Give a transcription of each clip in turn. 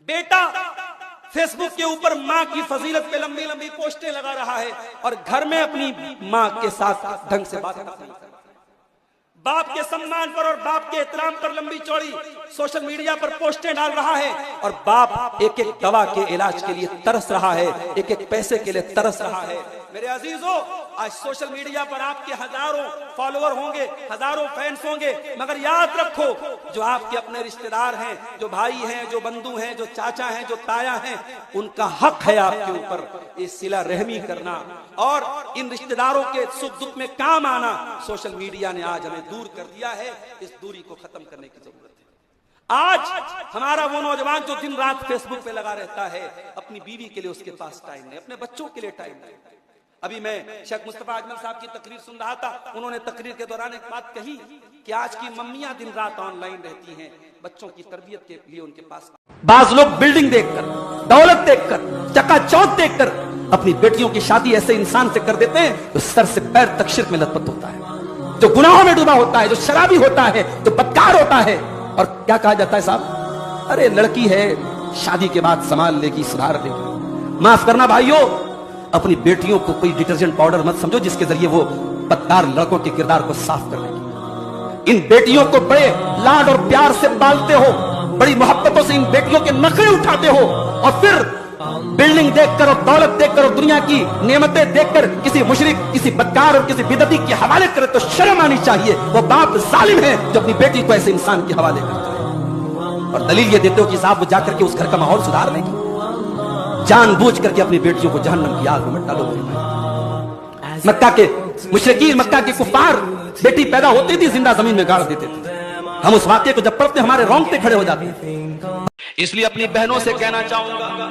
بیٹا face بک کے اوپر ماں کی فضیلت پہ لمبی لمبی پوسٹیں لگا رہا ہے اور گھر میں اپنی ماں کے ساتھ ڈھنگ سے بات نہیں کرتا. باپ کے سمان پر اور باپ کے احترام پر لمبی چوڑی سوشل میڈیا پر پوسٹیں ڈال رہا ہے اور باپ ایک ایک دوا کے علاج کے لیے ترس رہا ہے, ایک ایک پیسے کے لیے ترس رہا ہے. میرے عزیزو, آج سوشل میڈیا پر آپ کے ہزاروں فالوور ہوں گے, ہزاروں فینس ہوں گے, مگر یاد رکھو جو آپ کے اپنے رشتہ دار ہیں, جو بھائی ہیں, جو بندو ہیں, جو چاچا ہیں, جو تایا ہیں, ان کا حق ہے آپ کے اوپر یہ صلہ رحمی کرنا اور ان رشتہ داروں کے سکھ دکھ میں کام آنا. سوشل میڈیا نے آج ہمیں دور کر دیا ہے, اس دوری کو ختم کرنے کی ضرورت ہے. آج ہمارا وہ نوجوان جو دن رات فیس بک پہ لگا رہتا ہے, اپنی بیوی کے لیے اس کے پاس ٹائم نہیں, اپنے بچوں کے لیے ٹائم نہیں. ابھی میں شیخ مصطفیٰ اجمل صاحب کی تقریر سن رہا تھا, انہوں نے تقریر کے دوران ایک بات کہی کہ آج کی ممیاں دن رات آن لائن رہتی ہیں بچوں کی تربیت کے لیے ان کے پاس. بعض لوگ بلڈنگ دیکھ کر, دولت دیکھ کر, چکا چوتھ دیکھ کر اپنی بیٹیوں کی شادی ایسے انسان سے کر دیتے ہیں جو سر سے پیر تک شرک میں لت پت ہوتا ہے, جو گناہوں میں ڈوبا ہوتا ہے, جو شرابی ہوتا ہے, جو بدکار ہوتا ہے. اور کیا کہا جاتا ہے صاحب, ارے لڑکی ہے شادی کے بعد سنبھال لے گی, سدھار لے گی. معاف کرنا بھائیو, اپنی بیٹیوں کو کوئی ڈٹرجنٹ پاؤڈر مت سمجھو جس کے ذریعے وہ بدکار لڑکوں کے کردار کو صاف کر لیں گے. ان بیٹیوں کو بڑے لاڈ اور پیار سے پالتے ہو, بڑی محبتوں سے ان بیٹیوں کے نخرے اٹھاتے ہو, اور پھر بلڈنگ دیکھ کر اور دولت دیکھ کر اور دنیا کی نعمتیں دیکھ کر کسی مشرک, کسی بدکار اور کسی بدعتی کے حوالے کرے تو شرم آنی چاہیے. وہ باپ ظالم ہے جو اپنی بیٹی کو ایسے انسان کے حوالے کرتا ہے اور دلیل یہ دیتے ہو کہ صاحب وہ جا کر کے اس گھر کا ماحول سدھار لے گی. جان بوجھ کر کے اپنی بیٹیوں کو جہنم کی آگ میں ڈالو. مکہ کے مشرکین, مکہ کے کفار بیٹی پیدا ہوتی تھی زندہ زمین میں گاڑ دیتے تھے. ہم اس واقعے کو جب پڑھتے ہمارے رونگٹے کھڑے ہو جاتے ہیں. اس لیے اپنی بہنوں سے کہنا چاہوں گا,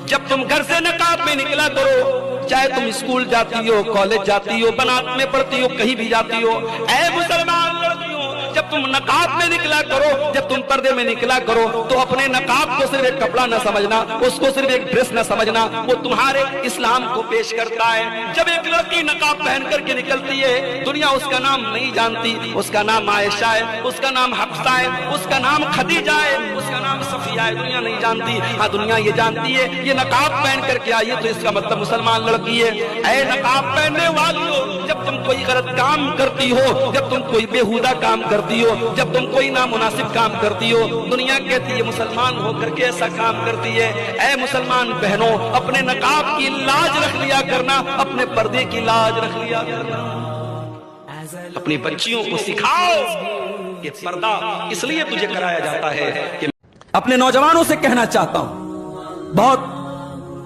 جب تم گھر سے نقاب میں نکلا کرو, چاہے تم اسکول جاتی ہو, کالج جاتی ہو, بنات میں پڑھتی ہو, کہیں بھی جاتی ہو, اے مسلمان لڑکیوں, جب تم نقاب میں نکلا کرو, جب تم پردے میں نکلا کرو, تو اپنے نقاب کو صرف ایک کپڑا نہ سمجھنا, اس کو صرف ایک ڈریس نہ سمجھنا, وہ تمہارے اسلام کو پیش کرتا ہے. جب ایک لڑکی نقاب پہن کر کے نکلتی ہے, دنیا اس کا نام نہیں جانتی, اس کا نام عائشہ ہے, اس کا نام حفصہ ہے, اس کا نام خدیجہ ہے, اس کا نام صفیہ ہے, دنیا نہیں جانتی. ہاں دنیا یہ جانتی ہے یہ نقاب پہن کر کے آئی ہے تو اس کا مطلب مسلمان لڑکی ہے. اے نقاب پہننے والیوں, جب تم کوئی غلط کام کرتی ہو, جب تم کوئی بیہودہ کام کرتی ہو, جب تم کوئی نامناسب کام کرتی ہو, دنیا کہتی ہے مسلمان ہو کر کے ایسا کام کرتی ہے. اے مسلمان بہنوں, اپنے نقاب کی لاج رکھ لیا کرنا, اپنے پردے کی لاج رکھ لیا کرنا. اپنی بچیوں کو سکھاؤ کہ پردہ اس لیے تجھے کرایا جاتا ہے. کہ اپنے نوجوانوں سے کہنا چاہتا ہوں, بہت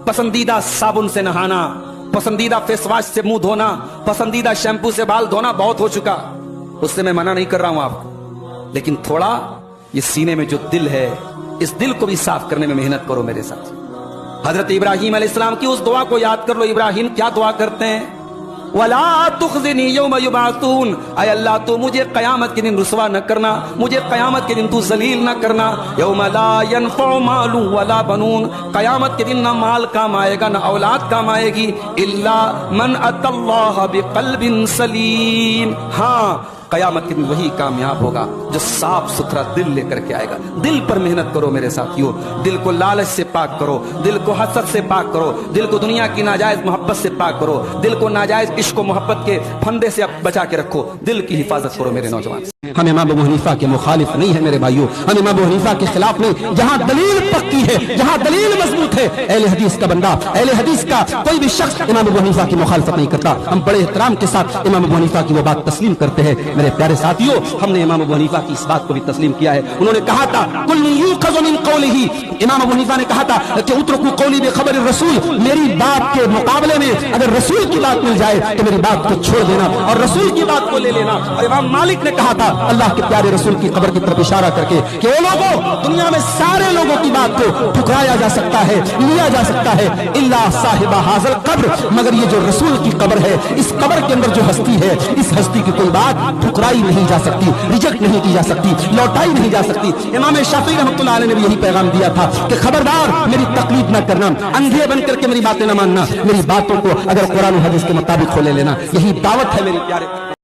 پسندیدہ صابن سے نہانا, پسندیدہ فیس واش سے منہ دھونا, پسندیدہ شیمپو سے بال دھونا بہت ہو چکا, اس سے میں منع نہیں کر رہا ہوں آپ کو, لیکن تھوڑا یہ سینے میں جو دل ہے اس دل کو بھی صاف کرنے میں محنت کرو میرے ساتھ. حضرت ابراہیم علیہ السلام کی اس دعا کو یاد کر لو. ابراہیم کیا دعا کرتے ہیں, وَلَا تُخْزِنِي يَوْمَ يُبْعَثُونَ, اے اللہ تو مجھے قیامت کے دن رسوا نہ کرنا, مجھے قیامت کے دن تو ذلیل نہ کرنا. یوم لا ينفع مال ولا بنون, قیامت کے دن نہ مال کام آئے گا نہ اولاد کام آئے گی, الا من اتى الله بقلب سلیم. ہاں قیامت کے دن وہی کامیاب ہوگا جو صاف ستھرا دل لے کر کے آئے گا. دل پر محنت کرو میرے ساتھیوں, دل کو لالچ سے پاک کرو, دل کو حسد سے پاک کرو, دل کو دنیا کی ناجائز محبت سے پاک کرو, دل کو ناجائز عشق و محبت کے پھندے سے بچا کے رکھو, دل کی حفاظت کرو میرے نوجوان. ہم امام ابو حنیفہ کے مخالف نہیں ہے میرے بھائیوں, ہم امام ابو حنیفہ کے خلاف نہیں. جہاں دلیل پکی ہے, جہاں دلیل مضبوط ہے, اہل حدیث کا بندہ, اہل حدیث کا کوئی بھی شخص امام ابو حنیفہ کی مخالفت نہیں کرتا. ہم بڑے احترام کے ساتھ امام ابو حنیفہ کی وہ بات تسلیم کرتے ہیں. میرے پیارے ساتھیوں, ہم نے امام ابو حنیفہ کی اس بات کو بھی تسلیم کیا ہے. انہوں نے کہا تھا کل یؤخذ من قولہ, امام ابو حنیفہ نے کہا تھا کہ اترکوا قولی بخبر الرسول, میری بات کے مقابلے میں اگر رسول کی بات مل جائے تو میری بات کو چھوڑ دینا اور رسول کی بات کو لے لینا. اور امام مالک نے کہا تھا اللہ کے پیارے رسول کی قبر کی طرف اشارہ کر کے کہ اے لوگوں, دنیا میں سارے لوگوں کی بات کو ٹھکرایا جا سکتا ہے, لیا جا سکتا ہے, الا صاحب ھذا القبر, مگر یہ جو رسول کی قبر ہے, اس قبر کے اندر جو ہستی ہے, اس ہستی کی کوئی بات ٹھکرائی نہیں جا سکتی, ریجیکٹ نہیں کی جا سکتی, لوٹائی نہیں جا سکتی. امام شافعی رحمۃ اللہ علیہ نے بھی یہی پیغام دیا تھا کہ خبردار میری تقلید نہ کرنا, اندھے بن کر کے میری باتیں نہ ماننا, میری باتوں کو اگر قرآن و حدیث کے مطابق کھولے لینا. یہی دعوت ہے میرے پیارے